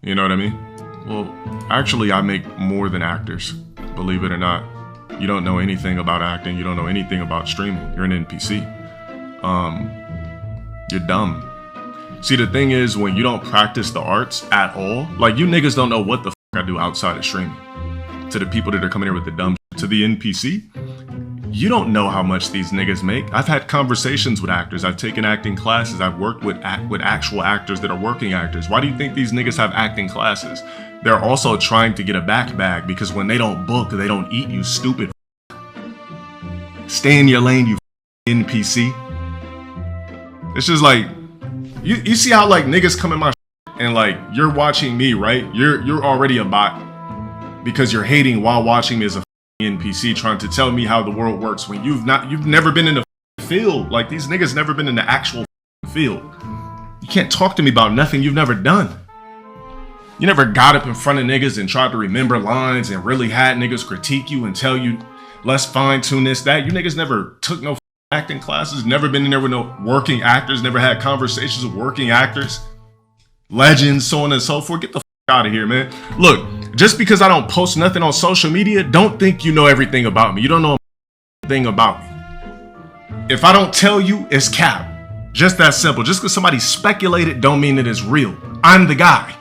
You know what I mean? Well, actually, I make more than actors, believe it or not. You don't know anything about acting. You don't know anything about streaming. You're an NPC. You're dumb. See, the thing is, when you don't practice the arts at all, like you niggas don't know what the fuck I do outside of streaming. To the people that are coming here with the dumb shit, to the NPC, you don't know how much these niggas make. I've had conversations with actors. I've taken acting classes. I've worked with actual actors that are working actors. Why do you think these niggas have acting classes? They're also trying to get a back bag because when they don't book, they don't eat, you stupid. Stay in your lane, you NPC. It's just like, you see how like niggas come in my and like you're watching me, right? You're already a bot because you're hating while watching me as a NPC trying to tell me how the world works when you've never been in the field. Like these niggas never been in the actual field. You can't talk to me about nothing you've never done. You never got up in front of niggas and tried to remember lines and really had niggas critique you and tell you, let's fine tune this, that. You niggas never took no acting classes, never been in there with no working actors, never had conversations with working actors, legends, so on and so forth. Get the out of here, man. Look, just because I don't post nothing on social media, don't think you know everything about me. You don't know anything about me. If I don't tell you, it's cap. Just that simple. Just because somebody speculated don't mean that it's real. I'm the guy.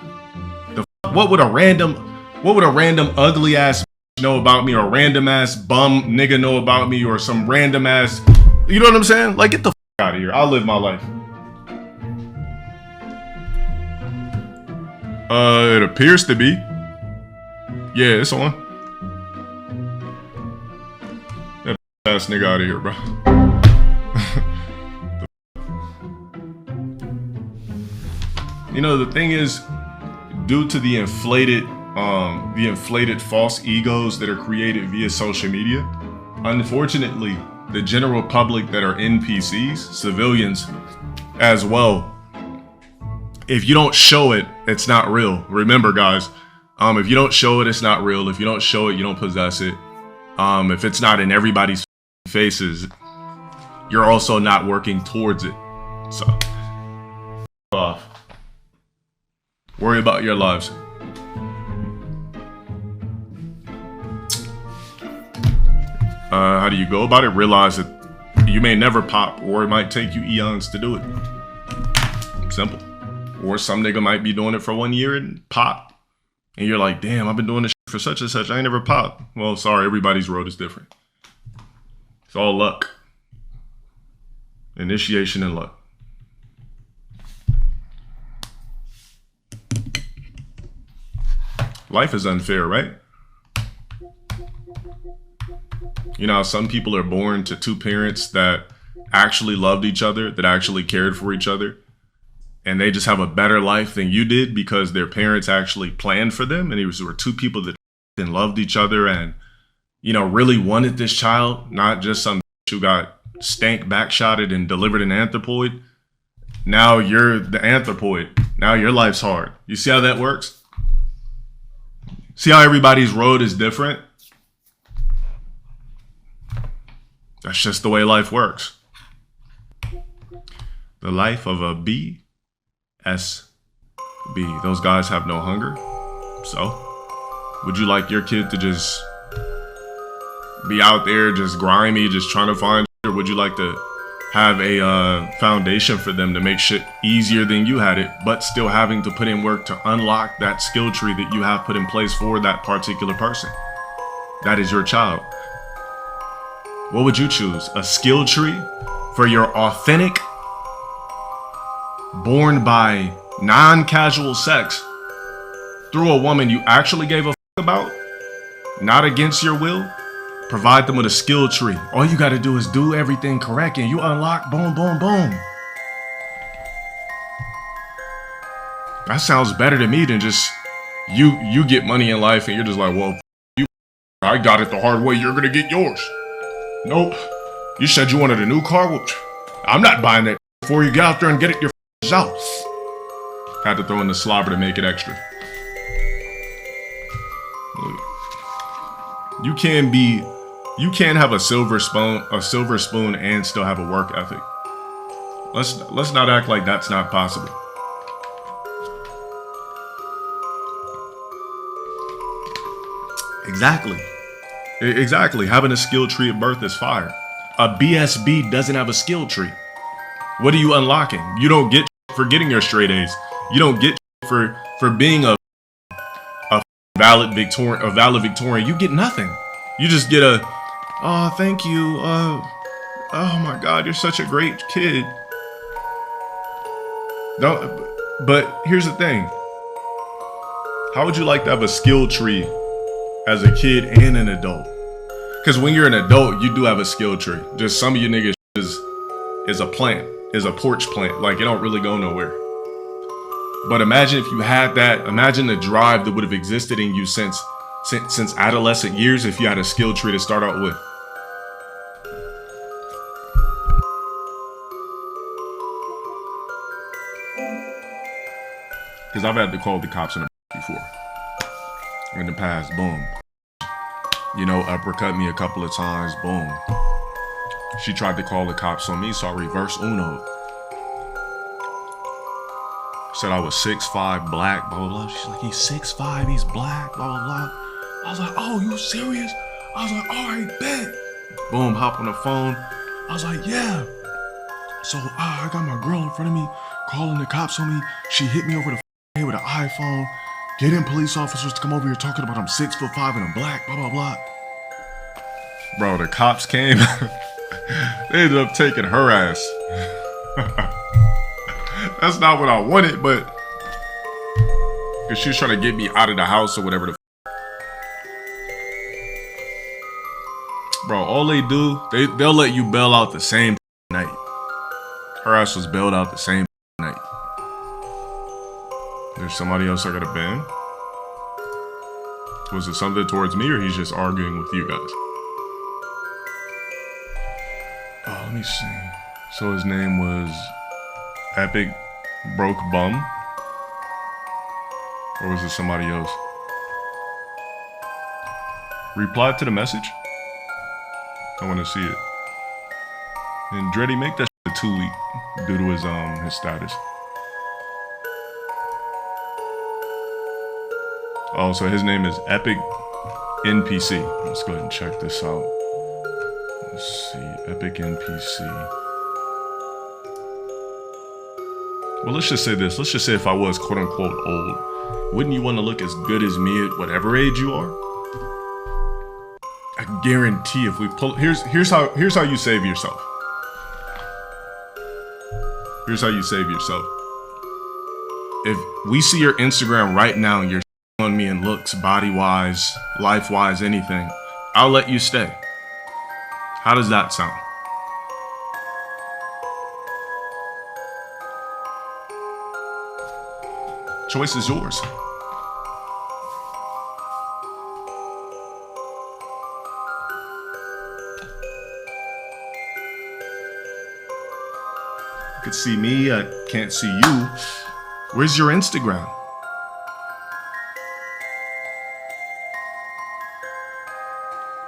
What would a random ugly ass know about me, or random ass bum nigga know about me, or some random ass, you know what I'm saying? Like, get the out of here. I'll live my life. It appears to be. Yeah, it's on. That ass nigga out of here, bro. You know, the thing is, due to the inflated false egos that are created via social media, unfortunately, the general public that are NPCs, civilians as well, if you don't show it, it's not real. Remember, guys, if you don't show it, it's not real. If you don't show it, you don't possess it. If it's not in everybody's faces, you're also not working towards it. So, off. Worry about your lives. How do you go about it? Realize that you may never pop, or it might take you eons to do it. Simple. Or some nigga might be doing it for 1 year and pop. And you're like, damn, I've been doing this for such and such. I ain't never popped. Well, sorry, everybody's road is different. It's all luck. Initiation and luck. Life is unfair, right? You know, some people are born to two parents that actually loved each other, that actually cared for each other, and they just have a better life than you did because their parents actually planned for them, and it were two people that loved each other and, you know, really wanted this child, not just some who got stank backshotted and delivered an anthropoid. Now you're the anthropoid. Now your life's hard. You see how that works? See how everybody's road is different? That's just the way life works. The life of a BSB. Those guys have no hunger. So, would you like your kid to just be out there just grimy, just trying to find shit? Or would you like to have a foundation for them to make shit easier than you had it, but still having to put in work to unlock that skill tree that you have put in place for that particular person? That is your child. What would you choose? A skill tree for your authentic, born by non-casual sex through a woman you actually gave a fuck about, not against your will? Provide them with a skill tree. All you gotta do is do everything correct and you unlock, boom, boom, boom. That sounds better to me than just you get money in life and you're just like, well, I got it the hard way, you're gonna get yours. Nope. You said you wanted a new car? Well, I'm not buying that before you get out there and get it yourself. Had to throw in the slobber to make it extra. You can't have a silver spoon and still have a work ethic. Let's not act like that's not possible. Exactly. Exactly. Having a skill tree at birth is fire. A BSB doesn't have a skill tree. What are you unlocking? You don't get for getting your straight A's. You don't get for being a valid Victorian. You get nothing. You just get a, oh, thank you. Oh my God, you're such a great kid. Don't. But here's the thing. How would you like to have a skill tree as a kid and an adult? Because when you're an adult, you do have a skill tree. Just some of you niggas is a plant, is a porch plant. Like, it don't really go nowhere. But imagine if you had that. Imagine the drive that would have existed in you since adolescent years if you had a skill tree to start out with. Because I've had to call the cops on a before. In the past, boom. You know, uppercut me a couple of times, boom. She tried to call the cops on me, so I reverse Uno. Said I was 6'5", black, blah, blah, blah. She's like, he's 6'5", he's black, blah, blah, blah. I was like, oh, you serious? I was like, all right, bet. Boom, hop on the phone. I was like, yeah. So I got my girl in front of me, calling the cops on me. She hit me over the head with an iPhone. Getting police officers to come over here talking about I'm 6'5" and I'm black, blah, blah, blah. Bro, the cops came. They ended up taking her ass. That's not what I wanted, but because she was trying to get me out of the house or whatever Bro, all they do, they'll let you bail out the same night. Her ass was bailed out the same night. There's somebody else I gotta ban? Was it something towards me or he's just arguing with you guys? Oh, let me see. So his name was Epic Broke Bum? Or was it somebody else? Reply to the message? I want to see it. And Dreddy, make that shit a 2-week due to his status. Oh, so his name is Epic NPC. Let's go ahead and check this out. Let's see, Epic NPC. Well, let's just say this. Let's just say if I was quote unquote old, wouldn't you want to look as good as me at whatever age you are? I guarantee if we pull, here's how you save yourself. Here's how you save yourself. If we see your Instagram right now and you're on me in looks, body-wise, life-wise, anything, I'll let you stay. How does that sound? Choice is yours. You could see me, I can't see you. Where's your Instagram?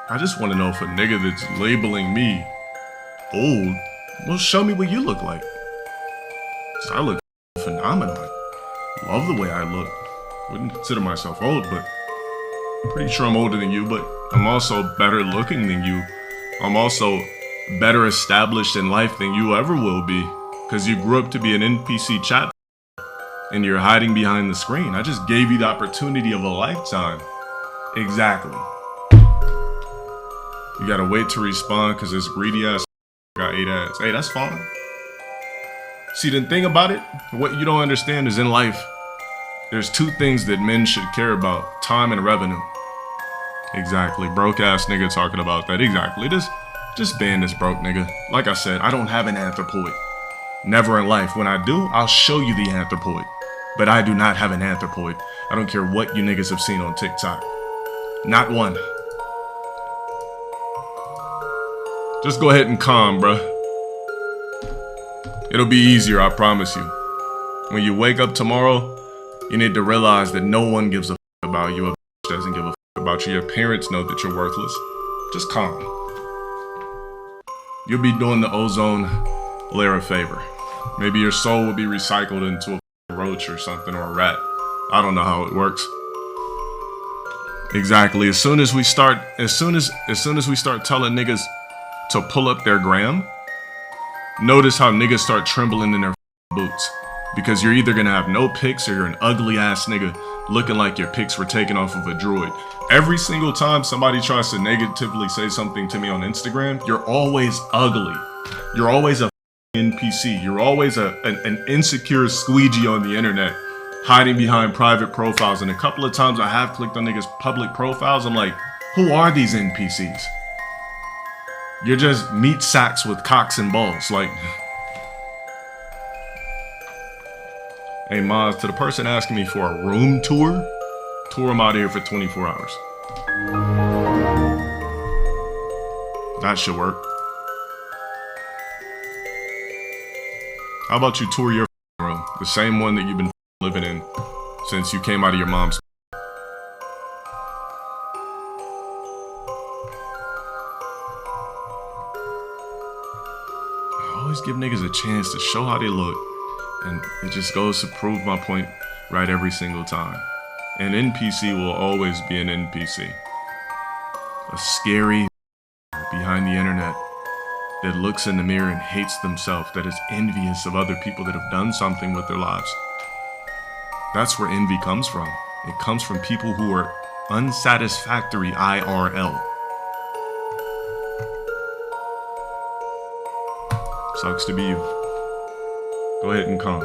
I just want to know if a nigga that's labeling me old, well, show me what you look like. 'Cause I look phenomenal. I love the way I look. Wouldn't consider myself old, but I'm pretty sure I'm older than you, but I'm also better looking than you. I'm also better established in life than you ever will be, because you grew up to be an NPC chat and you're hiding behind the screen. I just gave you the opportunity of a lifetime. Exactly. You gotta wait to respond because this greedy ass got 8 ads. Hey, that's fine. See, the thing about it, what you don't understand is in life, there's 2 things that men should care about: time and revenue. Exactly. Broke ass nigga talking about that. Exactly. Just ban this broke nigga. Like I said, I don't have an anthropoid. Never in life. When I do, I'll show you the anthropoid. But I do not have an anthropoid. I don't care what you niggas have seen on TikTok. Not one. Just go ahead and calm, bruh. It'll be easier, I promise you. When you wake up tomorrow, you need to realize that no one gives a f about you. A doesn't give a f about you. Your parents know that you're worthless. Just calm. You'll be doing the ozone layer a favor. Maybe your soul will be recycled into a roach or something, or a rat. I don't know how it works. Exactly. As soon as we start telling niggas to pull up their gram, notice how niggas start trembling in their boots. Because you're either gonna have no pics or you're an ugly ass nigga looking like your pics were taken off of a droid. Every single time somebody tries to negatively say something to me on Instagram, you're always ugly. You're always a NPC. You're always an insecure squeegee on the internet, hiding behind private profiles. And a couple of times I have clicked on niggas' public profiles. I'm like, who are these NPCs? You're just meat sacks with cocks and balls. Like, hey, Maz, to the person asking me for a room tour them out of here for 24 hours. That should work. How about you tour your room? The same one that you've been living in since you came out of your mom's. I always give niggas a chance to show how they look, and it just goes to prove my point right every single time. An NPC will always be an NPC. A scary behind the internet that looks in the mirror and hates themselves, that is envious of other people that have done something with their lives. That's where envy comes from. It comes from people who are unsatisfactory IRL. Sucks to be you. Go ahead and come.